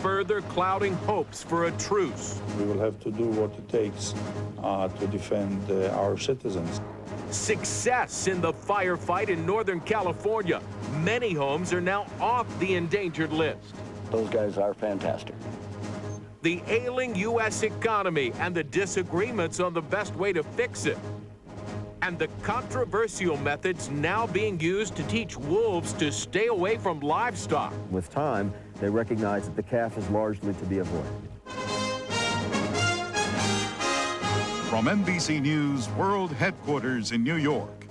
further clouding hopes for a truce. We will have to do what it takes to defend our citizens. Success in the firefight in Northern California. Many homes are now off the endangered list. Those guys are fantastic. The ailing U.S. economy and the disagreements on the best way to fix it. And the controversial methods now being used to teach wolves to stay away from livestock. With time, they recognize that the calf is largely to be avoided. From NBC News World Headquarters in New York,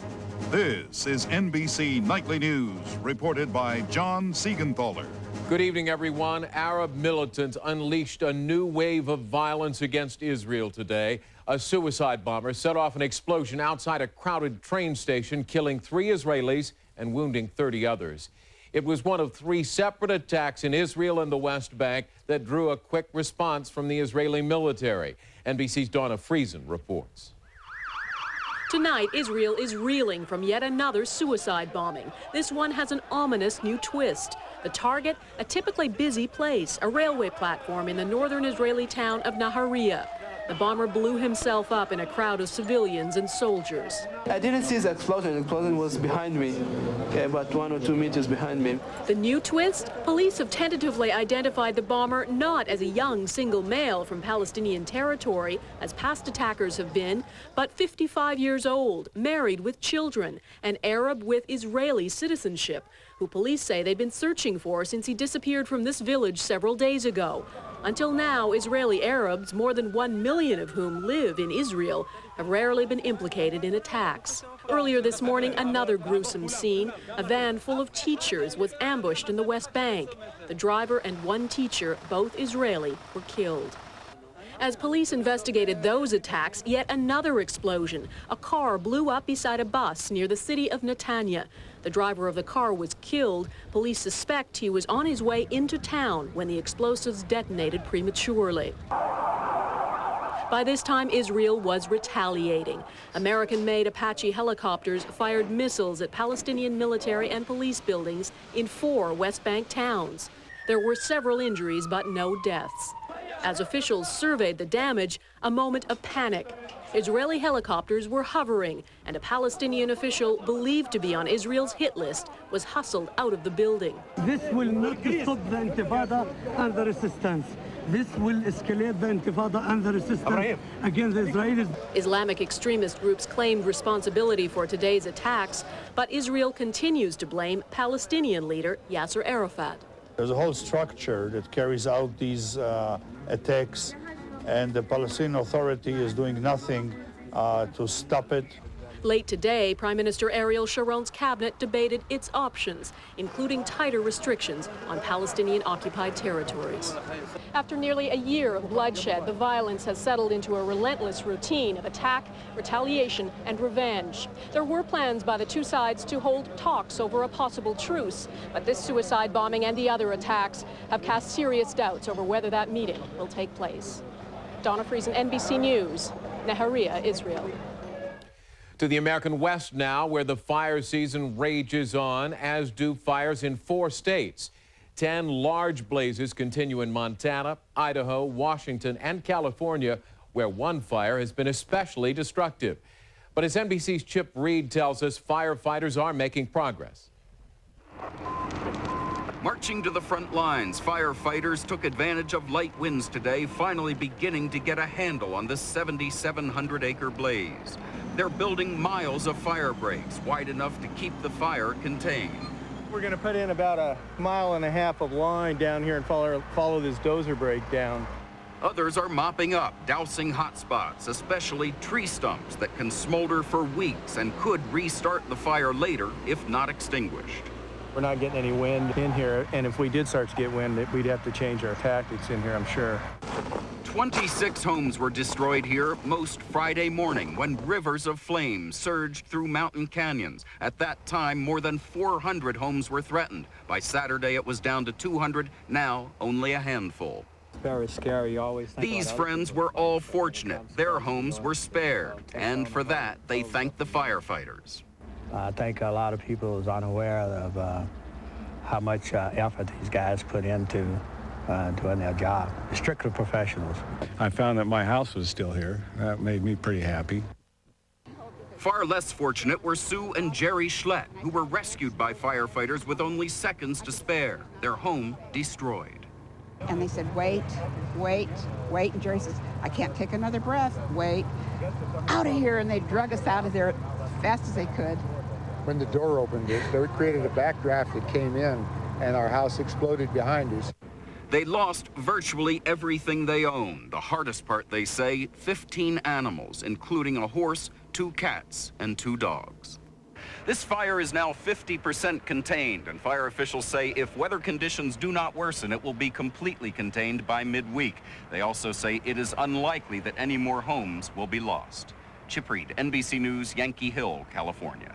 this is NBC Nightly News, reported by John Seigenthaler. Good evening, everyone. Arab militants unleashed a new wave of violence against Israel today. A suicide bomber set off an explosion outside a crowded train station, killing 3 Israelis and wounding 30 others. It was one of 3 separate attacks in Israel and the West Bank that drew a quick response from the Israeli military. NBC's Donna Friesen reports. Tonight, Israel is reeling from yet another suicide bombing. This one has an ominous new twist. The target, a typically busy place, a railway platform in the northern Israeli town of Nahariya. The bomber blew himself up in a crowd of civilians and soldiers. I didn't see the explosion. The explosion was behind me, about 1 or 2 meters behind me. The new twist? Police have tentatively identified the bomber not as a young single male from Palestinian territory, as past attackers have been, but 55 years old, married with children, an Arab with Israeli citizenship, who police say they've been searching for since he disappeared from this village several days ago. Until now, Israeli Arabs, more than 1 million of whom live in Israel, have rarely been implicated in attacks. Earlier this morning, another gruesome scene. A van full of teachers was ambushed in the West Bank. The driver and 1 teacher, both Israeli, were killed. As police investigated those attacks, yet another explosion. A car blew up beside a bus near the city of Netanya. The driver of the car was killed. Police suspect he was on his way into town when the explosives detonated prematurely. By this time, Israel was retaliating. American-made Apache helicopters fired missiles at Palestinian military and police buildings in 4 West Bank towns. There were several injuries, but no deaths. As officials surveyed the damage, a moment of panic. Israeli helicopters were hovering, and a Palestinian official believed to be on Israel's hit list was hustled out of the building. This will not stop the intifada and the resistance. This will escalate the intifada and the resistance against the Israelis. Islamic extremist groups claimed responsibility for today's attacks, but Israel continues to blame Palestinian leader Yasser Arafat. There's a whole structure that carries out these attacks, and the Palestinian Authority is doing nothing to stop it. Late today, Prime Minister Ariel Sharon's cabinet debated its options, including tighter restrictions on Palestinian-occupied territories. After nearly a year of bloodshed, the violence has settled into a relentless routine of attack, retaliation, and revenge. There were plans by the 2 sides to hold talks over a possible truce, but this suicide bombing and the other attacks have cast serious doubts over whether that meeting will take place. Donna Friesen, NBC News, Nahariya, Israel. To the American West now, where the fire season rages on, as do fires in 4 states. 10 large blazes continue in Montana, Idaho, Washington, and California, where one fire has been especially destructive. But as NBC's Chip Reed tells us, firefighters are making progress. Marching to the front lines, firefighters took advantage of light winds today, finally beginning to get a handle on this 7,700-acre blaze. They're building miles of fire breaks, wide enough to keep the fire contained. We're going to put in about 1.5 miles of line down here and follow this dozer break down. Others are mopping up, dousing hot spots, especially tree stumps that can smolder for weeks and could restart the fire later if not extinguished. We're not getting any wind in here, and if we did start to get wind, we'd have to change our tactics in here, I'm sure. 26 homes were destroyed here most Friday morning when rivers of flames surged through mountain canyons. At that time, more than 400 homes were threatened. By Saturday, it was down to 200, now only a handful. It's very scary. You always think These friends were all fortunate. Their homes were spared, and for that, they thanked the firefighters. I think a lot of people is unaware of how much effort these guys put into doing their job. Strictly professionals. I found that my house was still here. That made me pretty happy. Far less fortunate were Sue and Jerry Schlett, who were rescued by firefighters with only seconds to spare. Their home destroyed. And they said, wait, wait, wait. And Jerry says, I can't take another breath. Wait. Out of here. And they drug us out of there as fast as they could. When the door opened, they created a backdraft that came in, and our house exploded behind us. They lost virtually everything they owned. The hardest part, they say, 15 animals, including a horse, 2 cats, and 2 dogs. This fire is now 50% contained, and fire officials say if weather conditions do not worsen, it will be completely contained by midweek. They also say it is unlikely that any more homes will be lost. Chip Reed, NBC News, Yankee Hill, California.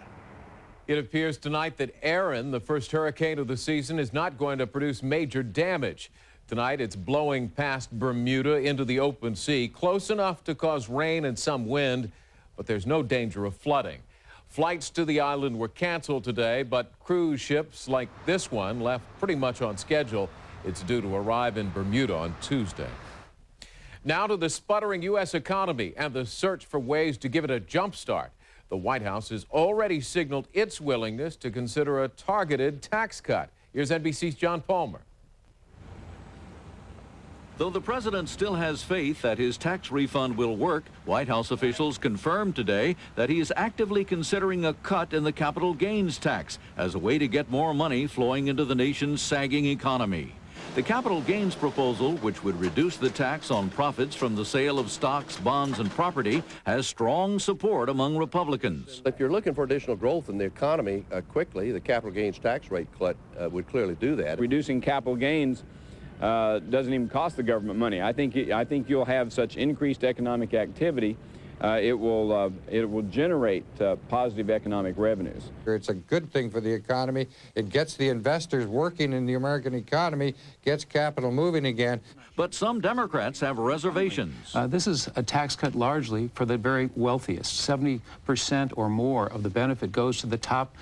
It appears tonight that Aaron, the first hurricane of the season, is not going to produce major damage. Tonight, it's blowing past Bermuda into the open sea, close enough to cause rain and some wind, but there's no danger of flooding. Flights to the island were canceled today, but cruise ships like this one left pretty much on schedule. It's due to arrive in Bermuda on Tuesday. Now to the sputtering U.S. economy and the search for ways to give it a jump start. The White House has already signaled its willingness to consider a targeted tax cut. Here's NBC's John Palmer. Though the president still has faith that his tax refund will work, White House officials confirmed today that he is actively considering a cut in the capital gains tax as a way to get more money flowing into the nation's sagging economy. The capital gains proposal, which would reduce the tax on profits from the sale of stocks, bonds, and property, has strong support among Republicans. If you're looking for additional growth in the economy quickly, the capital gains tax rate cut would clearly do that. Reducing capital gains doesn't even cost the government money. I think you'll have such increased economic activity. It will generate positive economic revenues. It's a good thing for the economy. It gets the investors working in the American economy, gets capital moving again. But some Democrats have reservations. This is a tax cut largely for the very wealthiest. 70% or more of the benefit goes to the top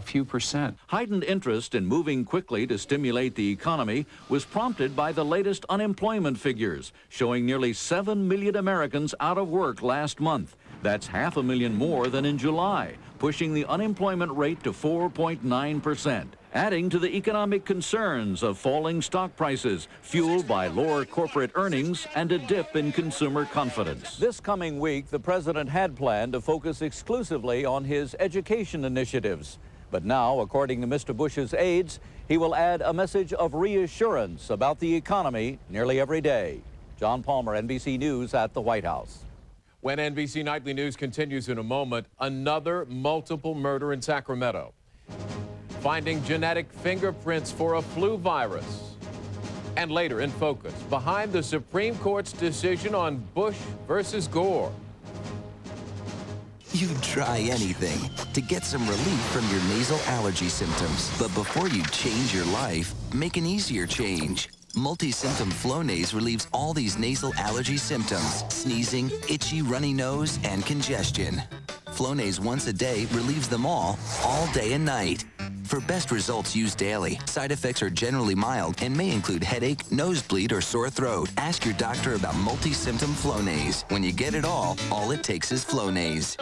few percent. Heightened interest in moving quickly to stimulate the economy was prompted by the latest unemployment figures, showing nearly 7 million Americans out of work last month. That's 500,000 more than in July, pushing the unemployment rate to 4.9%. Adding to the economic concerns of falling stock prices, fueled by lower corporate earnings and a dip in consumer confidence. This coming week, the president had planned to focus exclusively on his education initiatives. But now, according to Mr. Bush's aides, he will add a message of reassurance about the economy nearly every day. John Palmer, NBC News at the White House. When NBC Nightly News continues in a moment, another multiple murder in Sacramento. Finding genetic fingerprints for a flu virus. And later in Focus, behind the Supreme Court's decision on Bush versus Gore. You'd try anything to get some relief from your nasal allergy symptoms. But before you change your life, make an easier change. Multi-symptom Flonase relieves all these nasal allergy symptoms: sneezing, itchy, runny nose, and congestion. Flonase once a day relieves them all day and night. For best results, use daily. Side effects are generally mild and may include headache, nosebleed, or sore throat. Ask your doctor about multi-symptom Flonase. When you get it all it takes is Flonase.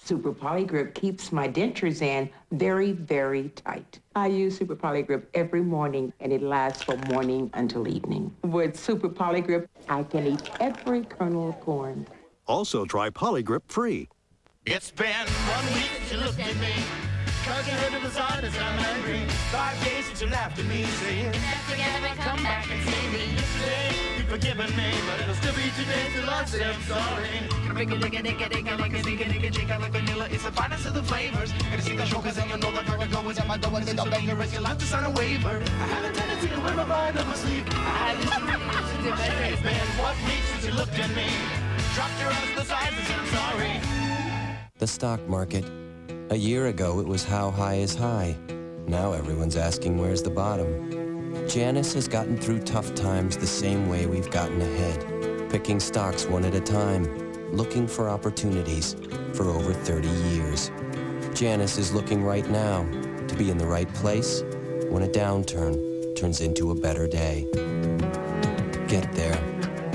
Super Polygrip keeps my dentures in very, very tight. I use Super Polygrip every morning, and it lasts from morning until evening. With Super Polygrip, I can eat every kernel of corn. Also try Polygrip free. It's been 1 week since you looked at me, 'cause you heard of the sign as I'm angry. 5 days since you laughed at me, saying, never come back and see me. Yesterday, you've forgiven me, but it'll still be today till I say I'm sorry. It's the finest of the flavors. And to see the showcase and you know the girl goes at my door and the banger is you'll have to sign a waiver. I have a tendency to wear my mind on my sleeve. I had this It's been 1 week since you looked at me, dropped your eyes to the sides and said I'm sorry. The stock market. A year ago, it was how high is high. Now everyone's asking where's the bottom. Janice has gotten through tough times the same way we've gotten ahead, picking stocks one at a time, looking for opportunities for over 30 years. Janice is looking right now to be in the right place when a downturn turns into a better day. get there.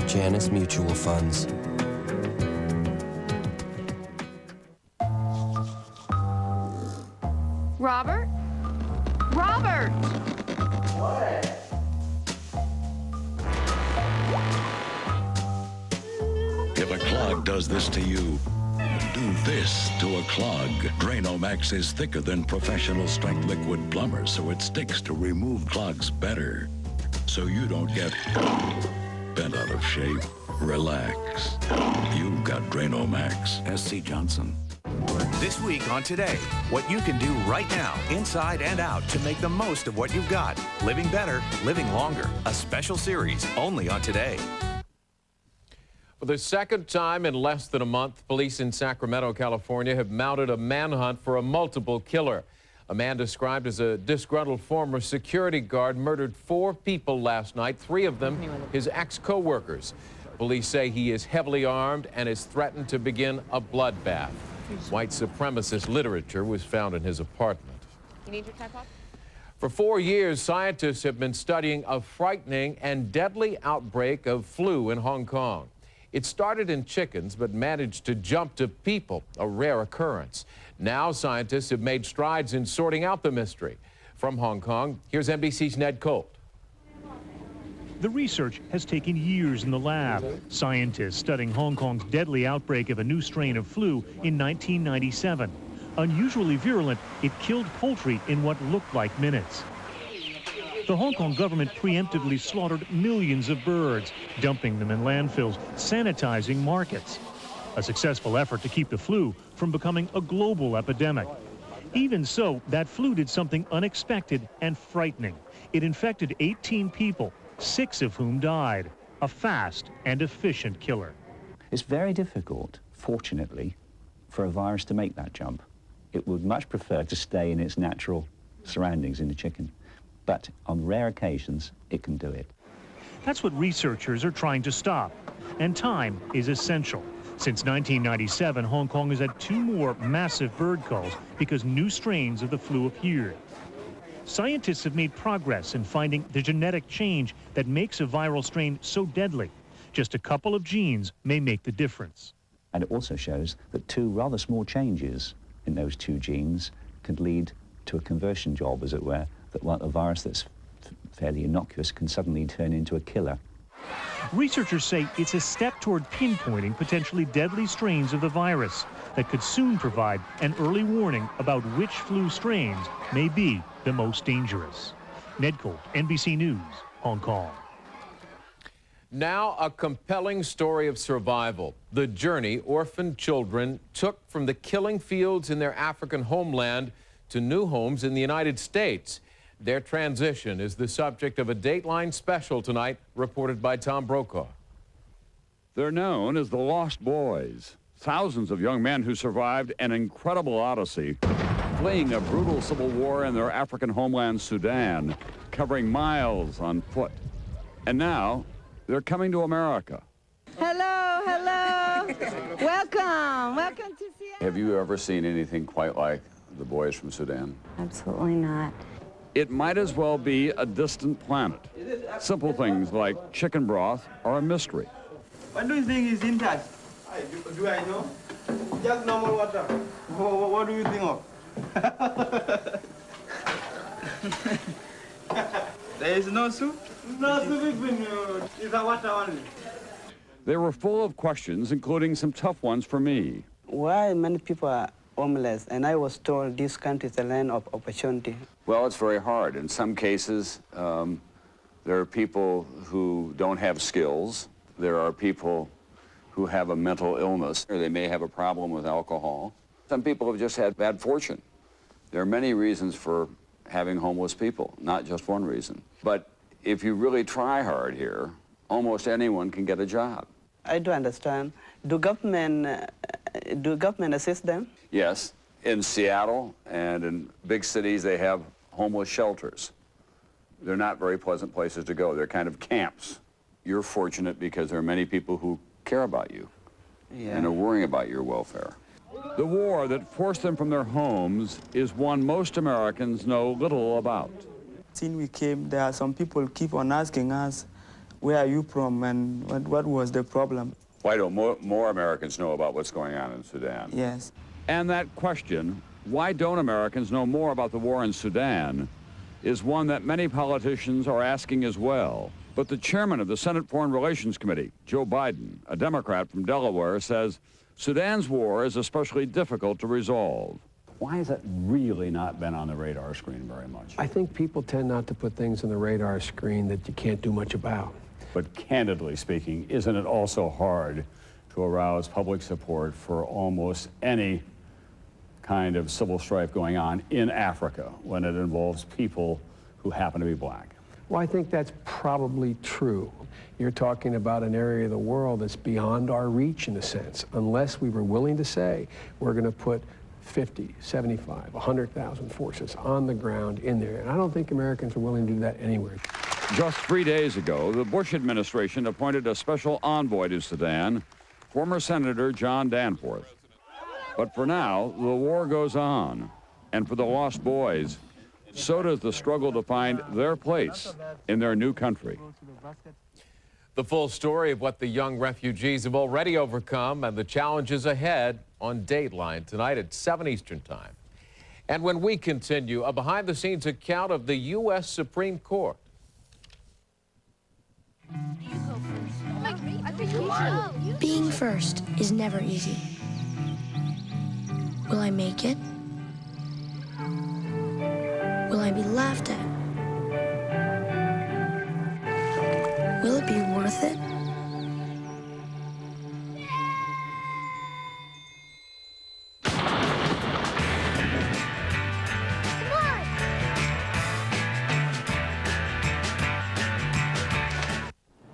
Janus Mutual Funds. Robert? Robert! If a clog does this to you, do this to a clog. Drano-Max is thicker than professional strength liquid plumber, so it sticks to remove clogs better. So you don't get bent out of shape. Relax. You've got Drano-Max. S.C. Johnson. This week on Today, what you can do right now, inside and out, to make the most of what you've got. Living better, living longer. A special series only on Today. For the second time in less than a month, police in Sacramento, California have mounted a manhunt for a multiple killer. A man described as a disgruntled former security guard murdered 4 people last night, 3 of them his ex-co-workers. Police say he is heavily armed and is threatened to begin a bloodbath. White supremacist literature was found in his apartment. You need your tripod? For 4 years, scientists have been studying a frightening and deadly outbreak of flu in Hong Kong. It started in chickens, but managed to jump to people, a rare occurrence. Now scientists have made strides in sorting out the mystery. From Hong Kong, here's NBC's Ned Colt. The research has taken years in the lab. Scientists studying Hong Kong's deadly outbreak of a new strain of flu in 1997. Unusually virulent, it killed poultry in what looked like minutes. The Hong Kong government preemptively slaughtered millions of birds, dumping them in landfills, sanitizing markets. A successful effort to keep the flu from becoming a global epidemic. Even so, that flu did something unexpected and frightening. It infected 18 people, 6 of whom died. A fast and efficient killer. It's very difficult, fortunately, for a virus to make that jump. It would much prefer to stay in its natural surroundings in the chicken. But on rare occasions, it can do it. That's what researchers are trying to stop. And time is essential. Since 1997, Hong Kong has had 2 more massive bird culls because new strains of the flu appeared. Scientists have made progress in finding the genetic change that makes a viral strain so deadly. Just a couple of genes may make the difference. And it also shows that 2 rather small changes in those 2 genes could lead to a conversion job, as it were, that a virus that's fairly innocuous can suddenly turn into a killer. Researchers say it's a step toward pinpointing potentially deadly strains of the virus that could soon provide an early warning about which flu strains may be the most dangerous. Ned Colt, NBC News, Hong Kong. Now a compelling story of survival. The journey orphaned children took from the killing fields in their African homeland to new homes in the United States. Their transition is the subject of a Dateline special tonight, reported by Tom Brokaw. They're known as the Lost Boys, thousands of young men who survived an incredible odyssey, fleeing a brutal civil war in their African homeland, Sudan, covering miles on foot. And now, they're coming to America. Hello, hello. Welcome to Seattle. Have you ever seen anything quite like the boys from Sudan? Absolutely not. It might as well be a distant planet. Simple things like chicken broth are a mystery. What do you think is in that? Do I know? Just normal water. What do you think of? There is no soup? No soup, it's a water only. They were full of questions, including some tough ones for me. Why many people are homeless? And I was told this country is a land of opportunity. Well, it's very hard. In some cases, there are people who don't have skills. There are people who have a mental illness, or they may have a problem with alcohol. Some people have just had bad fortune. There are many reasons for having homeless people, not just one reason. But if you really try hard here, almost anyone can get a job. I do understand. Do government assist them? Yes. In Seattle and in big cities, they have homeless shelters. They're not very pleasant places to go. They're kind of camps. You're fortunate because there are many people who care about you and are worrying about your welfare. The war that forced them from their homes is one most Americans know little about. Since we came, there are some people keep on asking us, where are you from and what was the problem? Why don't more Americans know about what's going on in Sudan? Yes. And that question, why don't Americans know more about the war in Sudan, is one that many politicians are asking as well. But the chairman of the Senate Foreign Relations Committee, Joe Biden, a Democrat from Delaware, says Sudan's war is especially difficult to resolve. Why has that really not been on the radar screen very much? I think people tend not to put things on the radar screen that you can't do much about. But candidly speaking, isn't it also hard to arouse public support for almost any kind of civil strife going on in Africa when it involves people who happen to be black? Well, I think that's probably true. You're talking about an area of the world that's beyond our reach in a sense, unless we were willing to say we're going to put 50, 75, 100,000 forces on the ground in there. And I don't think Americans are willing to do that anywhere. Just 3 days ago, the Bush administration appointed a special envoy to Sudan, former Senator John Danforth. But for now, the war goes on. And for the lost boys, so does the struggle to find their place in their new country. The full story of what the young refugees have already overcome and the challenges ahead on Dateline tonight at 7 Eastern Time. And when we continue, a behind-the-scenes account of the U.S. Supreme Court. Being first is never easy. Will I make it? Will I be laughed at? Will it be worth it?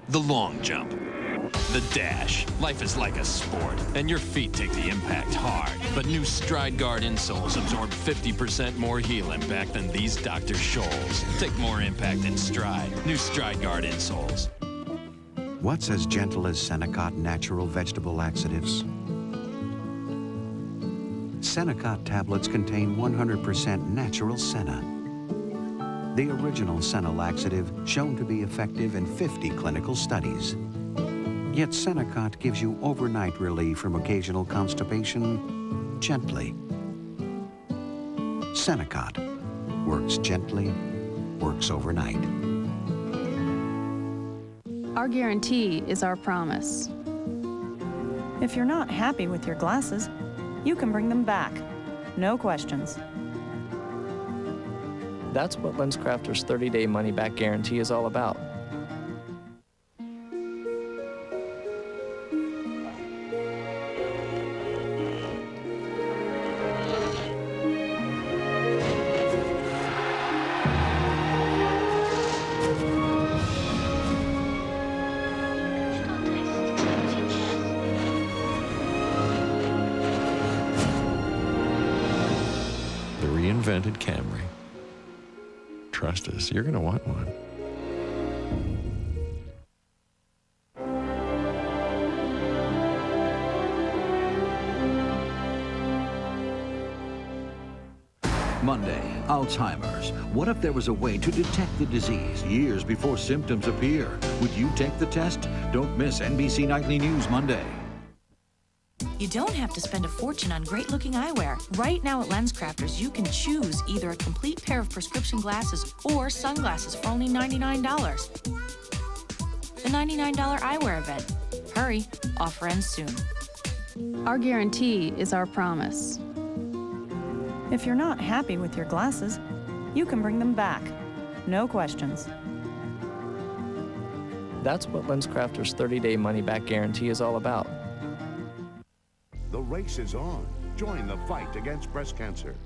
The long jump, the dash. Life is like a sport, and your feet take the impact hard. But new Stride Guard insoles absorb 50% more heel impact than these Dr. Scholl's. Take more impact in stride. New Stride Guard insoles. What's as gentle as Senecot natural vegetable laxatives? Senecot tablets contain 100% natural senna. The original senna laxative shown to be effective in 50 clinical studies. Yet Senecot gives you overnight relief from occasional constipation gently. Senecot works gently, works overnight. Our guarantee is our promise. If you're not happy with your glasses, you can bring them back. No questions. That's what LensCrafters' 30-day money-back guarantee is all about. The reinvented Camry. Trust us, you're going to want one. Monday, Alzheimer's. What if there was a way to detect the disease years before symptoms appear? Would you take the test? Don't miss NBC Nightly News Monday. You don't have to spend a fortune on great-looking eyewear. Right now at LensCrafters, you can choose either a complete pair of prescription glasses or sunglasses for only $99. The $99 eyewear event. Hurry, offer ends soon. Our guarantee is our promise. If you're not happy with your glasses, you can bring them back. No questions. That's what LensCrafters' 30-day money-back guarantee is all about. The race is on. Join the fight against breast cancer.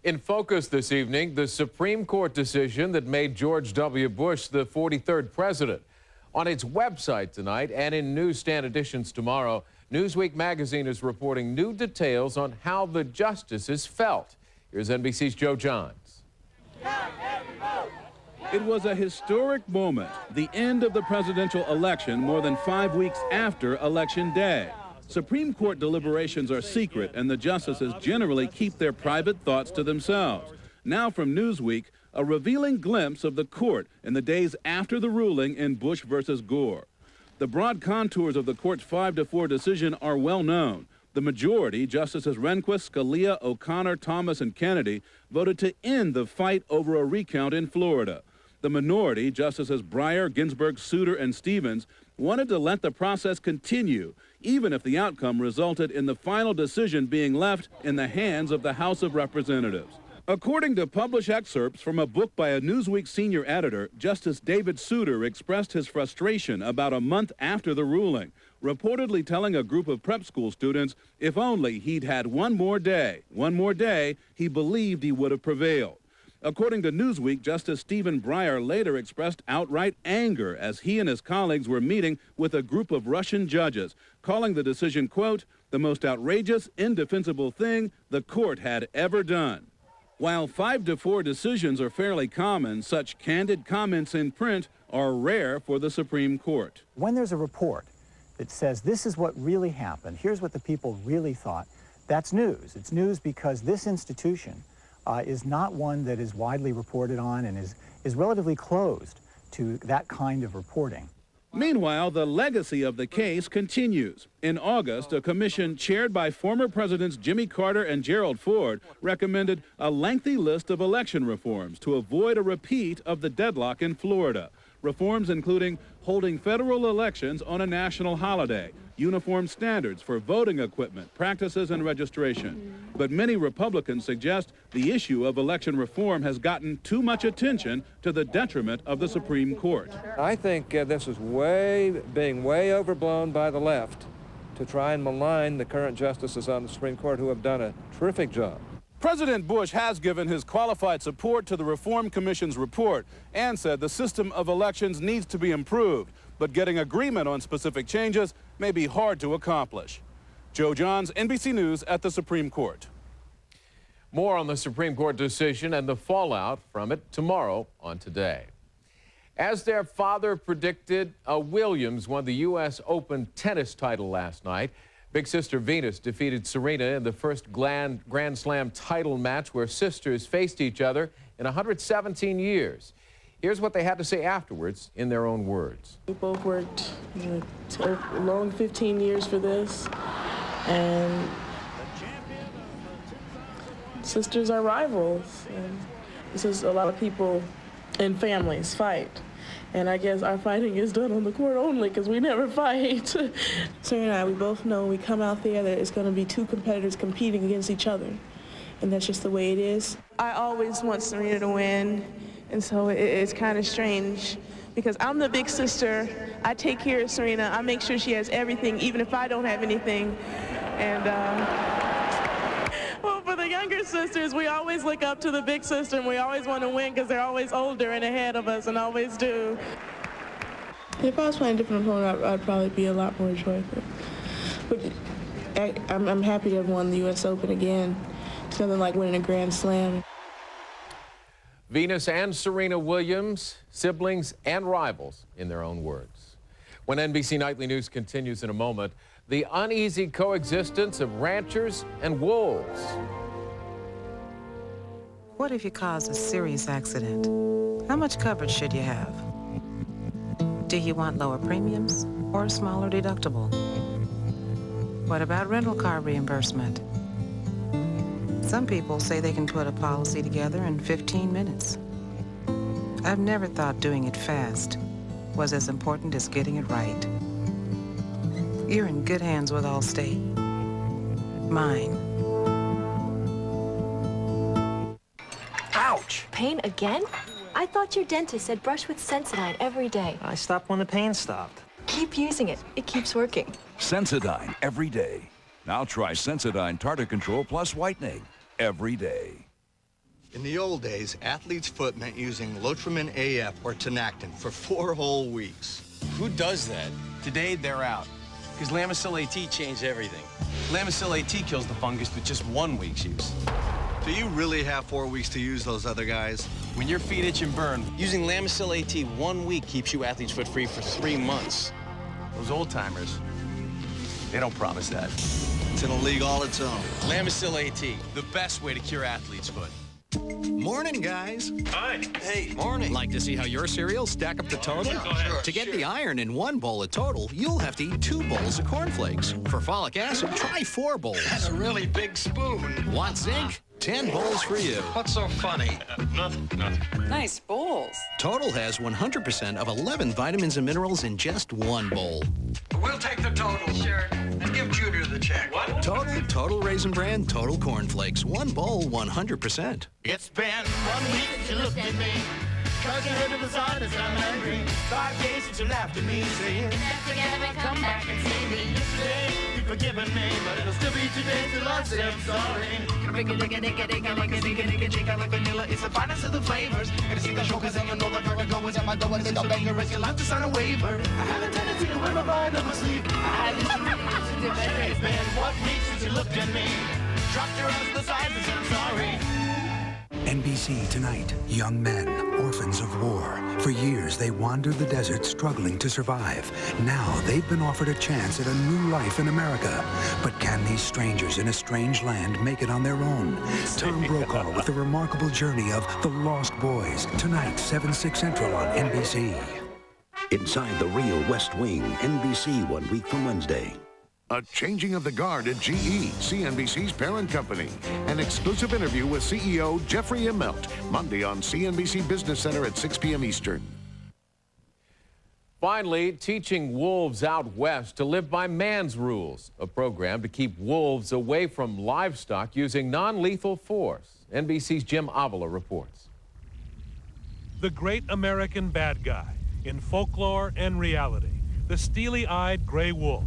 In focus this evening, the Supreme Court decision that made George W. Bush the 43rd president. On its website tonight and in newsstand editions tomorrow, Newsweek magazine is reporting new details on how the justices felt. Here's NBC's Joe Johns. It was a historic moment, the end of the presidential election more than 5 weeks after Election Day. Supreme Court deliberations are secret, and the justices generally keep their private thoughts to themselves. Now from Newsweek, a revealing glimpse of the court in the days after the ruling in Bush versus Gore. The broad contours of the court's 5-4 decision are well known. The majority, Justices Rehnquist, Scalia, O'Connor, Thomas, and Kennedy, voted to end the fight over a recount in Florida. The minority, Justices Breyer, Ginsburg, Souter, and Stevens, wanted to let the process continue, even if the outcome resulted in the final decision being left in the hands of the House of Representatives. According to published excerpts from a book by a Newsweek senior editor, Justice David Souter expressed his frustration about a month after the ruling, reportedly telling a group of prep school students if only he'd had one more day, he believed he would have prevailed. According to Newsweek, Justice Stephen Breyer later expressed outright anger as he and his colleagues were meeting with a group of Russian judges, calling the decision, quote, the most outrageous, indefensible thing the court had ever done. While 5-4 decisions are fairly common, such candid comments in print are rare for the Supreme Court. When there's a report that says this is what really happened, here's what the people really thought, that's news. It's news because this institution is not one that is widely reported on and is relatively closed to that kind of reporting. Meanwhile, the legacy of the case continues. In August, a commission chaired by former Presidents Jimmy Carter and Gerald Ford recommended a lengthy list of election reforms to avoid a repeat of the deadlock in Florida. Reforms including holding federal elections on a national holiday, uniform standards for voting equipment, practices, and registration. But many Republicans suggest the issue of election reform has gotten too much attention to the detriment of the Supreme Court. I think this is being way overblown by the left to try and malign the current justices on the Supreme Court who have done a terrific job. President Bush has given his qualified support to the Reform Commission's report and said the system of elections needs to be improved, but getting agreement on specific changes may be hard to accomplish. Joe Johns, NBC News at the Supreme Court. More on the Supreme Court decision and the fallout from it tomorrow on Today. As their father predicted, Williams won the U.S. Open tennis title last night. Big sister Venus defeated Serena in the first Grand Slam title match where sisters faced each other in 117 years. Here's what they had to say afterwards in their own words. We both worked a long 15 years for this, and sisters are rivals. And this is a lot of people in families fight. And I guess our fighting is done on the court only because we never fight. Serena and I, we both know when we come out there that it's going to be two competitors competing against each other. And that's just the way it is. I always want Serena to win. And so it's kind of strange because I'm the big sister. I take care of Serena. I make sure she has everything, even if I don't have anything. And well, for the younger sisters, we always look up to the big sister, and we always want to win because they're always older and ahead of us and always do. If I was playing a different opponent, I'd probably be a lot more joyful. But I'm happy to have won the U.S. Open again. It's nothing like winning a Grand Slam. Venus and Serena Williams, siblings and rivals in their own words. When NBC Nightly News continues in a moment, the uneasy coexistence of ranchers and wolves. What if you cause a serious accident? How much coverage should you have? Do you want lower premiums or a smaller deductible? What about rental car reimbursement? Some people say they can put a policy together in 15 minutes. I've never thought doing it fast was as important as getting it right. You're in good hands with Allstate. Mine. Ouch! Pain again? I thought your dentist said brush with Sensodyne every day. I stopped when the pain stopped. Keep using it. It keeps working. Sensodyne every day. Now try Sensodyne Tartar Control Plus Whitening every day. In the old days, athlete's foot meant using Lotrimin AF or Tinactin for 4 whole weeks. Who does that? Today, they're out. Because Lamisil AT changed everything. Lamisil AT kills the fungus with just 1 week's use. Do you really have 4 weeks to use those other guys? When your feet itch and burn, using Lamisil AT 1 week keeps you athlete's foot free for 3 months. Those old-timers, they don't promise that. It's in a league all its own. Lamisil AT, the best way to cure athlete's foot. Morning, guys. Hi. Hey, morning. Like to see how your cereals stack up the total? Sure, To get the iron in 1 bowl of total, you'll have to eat 2 bowls of cornflakes. For folic acid, try 4 bowls. That's a really big spoon. Want zinc? 10 bowls for you. What's so funny? Nothing. Nice bowls. Total has 100% of 11 vitamins and minerals in just 1 bowl. We'll take the total. Sure. And give Junior the check. What? Total Raisin Bran, Total Cornflakes. 1 bowl, 100%. It's been 1 week since you looked at me. 'Cause you heard the sign that I'm angry. 5 days since you laughed at me, saying, "Let's together, come back and see me." Yesterday, you've forgiven me, but it'll still be today till I say I'm sorry. Like vanilla, it's the finest of the flavors. Gonna see the showcase and you know the vertigo is at my door and they don't bang your wrist. You'll have to sign a waiver. I have a tendency to wear my mind on my sleeve. I had this It's been 1 week since you looked at me. Dropped your eyes to the sides and said I'm sorry. NBC Tonight, young men, orphans of war. For years, they wandered the desert struggling to survive. Now, they've been offered a chance at a new life in America. But can these strangers in a strange land make it on their own? Tom Brokaw with the remarkable journey of The Lost Boys. Tonight, 7/6 Central on NBC. Inside the real West Wing, NBC 1 week from Wednesday. A changing of the guard at GE, CNBC's parent company. An exclusive interview with CEO Jeffrey Immelt, Monday on CNBC Business Center at 6 p.m. Eastern. Finally, teaching wolves out west to live by man's rules, a program to keep wolves away from livestock using non-lethal force. NBC's Jim Avila reports. The great American bad guy in folklore and reality, the steely-eyed gray wolf.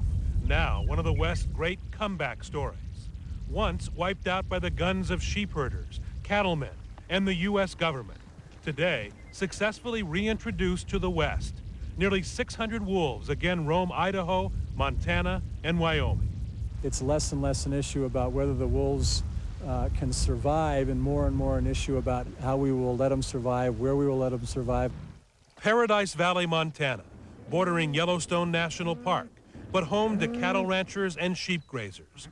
Now, one of the West's great comeback stories. Once wiped out by the guns of sheep herders, cattlemen, and the U.S. government. Today, successfully reintroduced to the West. Nearly 600 wolves again roam Idaho, Montana, and Wyoming. It's less and less an issue about whether the wolves can survive and more an issue about how we will let them survive, where we will let them survive. Paradise Valley, Montana, bordering Yellowstone National Park, but home to cattle ranchers and sheep grazers.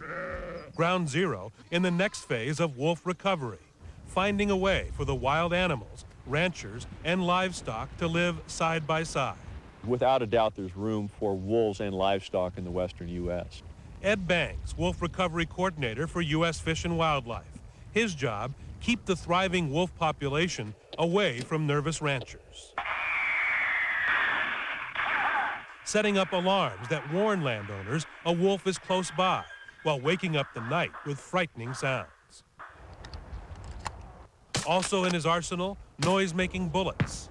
Ground zero in the next phase of wolf recovery, finding a way for the wild animals, ranchers, and livestock to live side by side. Without a doubt, there's room for wolves and livestock in the western U.S. Ed Banks, wolf recovery coordinator for U.S. Fish and Wildlife. His job, keep the thriving wolf population away from nervous ranchers. Setting up alarms that warn landowners a wolf is close by, while waking up the night with frightening sounds. Also in his arsenal, noise-making bullets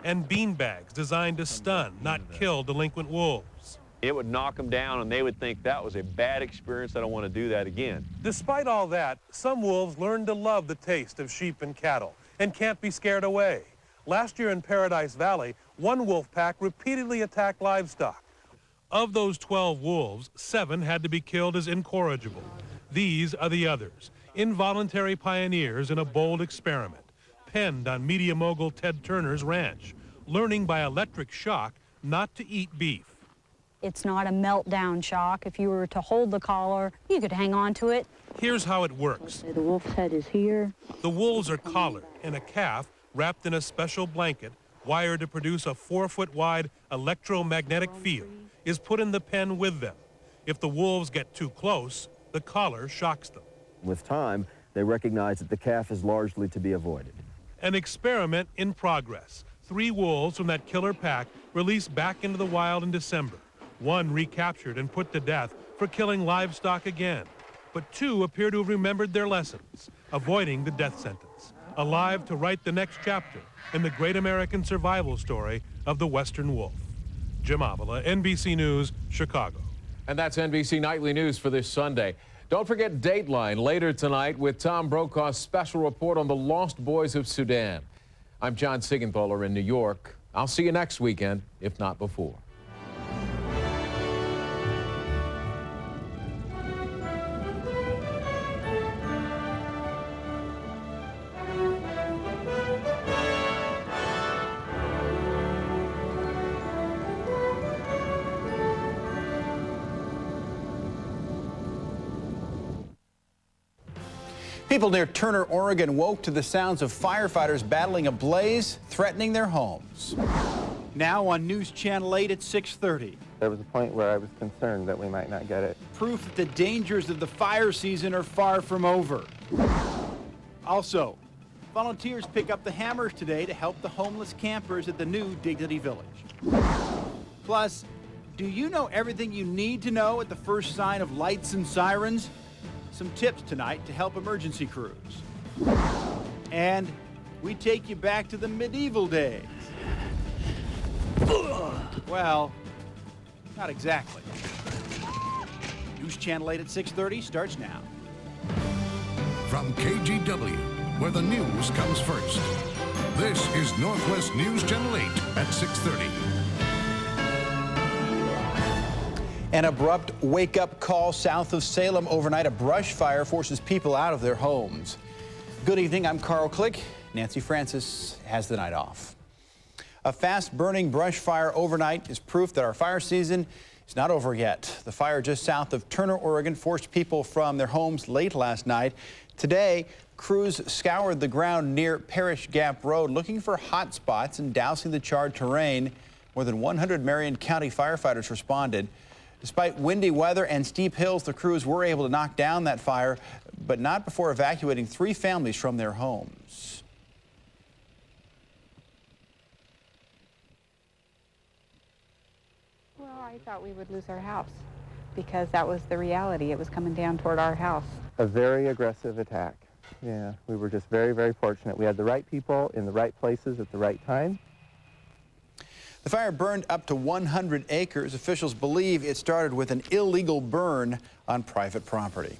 and beanbags designed to stun, not kill delinquent wolves. It would knock them down and they would think that was a bad experience, I don't want to do that again. Despite all that, some wolves learn to love the taste of sheep and cattle and can't be scared away. Last year in Paradise Valley, one wolf pack repeatedly attacked livestock. Of those 12 wolves, 7 had to be killed as incorrigible. These are the others, involuntary pioneers in a bold experiment, penned on media mogul Ted Turner's ranch, learning by electric shock not to eat beef. It's not a meltdown shock. If you were to hold the collar, you could hang on to it. Here's how it works. The wolf's head is here. The wolves are collared, and a calf, wrapped in a special blanket, wired to produce a 4-foot-wide electromagnetic field, is put in the pen with them. If the wolves get too close, the collar shocks them. With time, they recognize that the calf is largely to be avoided. An experiment in progress. 3 wolves from that killer pack released back into the wild in December. 1 recaptured and put to death for killing livestock again. But 2 appear to have remembered their lessons, avoiding the death sentence, alive to write the next chapter in the great American survival story of the Western wolf. Jim Avila, NBC News, Chicago. And that's NBC Nightly News for this Sunday. Don't forget Dateline later tonight with Tom Brokaw's special report on the Lost Boys of Sudan. I'm John Seigenthaler in New York. I'll see you next weekend, if not before. People near Turner, Oregon woke to the sounds of firefighters battling a blaze, threatening their homes. Now on News Channel 8 at 6:30. There was a point where I was concerned that we might not get it. Proof that the dangers of the fire season are far from over. Also, volunteers pick up the hammers today to help the homeless campers at the new Dignity Village. Plus, do you know everything you need to know at the first sign of lights and sirens? Some tips tonight to help emergency crews. And we take you back to the medieval days. Well, not exactly. News Channel 8 at 6:30 starts now. From KGW, where the news comes first. This is Northwest News Channel 8 at 6:30. An abrupt wake-up call south of Salem overnight. A brush fire forces people out of their homes. Good evening, I'm Carl Click. Nancy Francis has the night off. A fast-burning brush fire overnight is proof that our fire season is not over yet. The fire just south of Turner, Oregon forced people from their homes late last night. Today, crews scoured the ground near Parish Gap Road looking for hot spots and dousing the charred terrain. More than 100 Marion County firefighters responded. Despite windy weather and steep hills, the crews were able to knock down that fire, but not before evacuating 3 families from their homes. Well, I thought we would lose our house because that was the reality. It was coming down toward our house. A very aggressive attack. Yeah, we were just very, very fortunate. We had the right people in the right places at the right time. The fire burned up to 100 acres. Officials believe it started with an illegal burn on private property.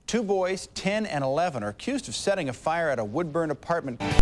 2 boys, 10 and 11, are accused of setting a fire at a Woodburn apartment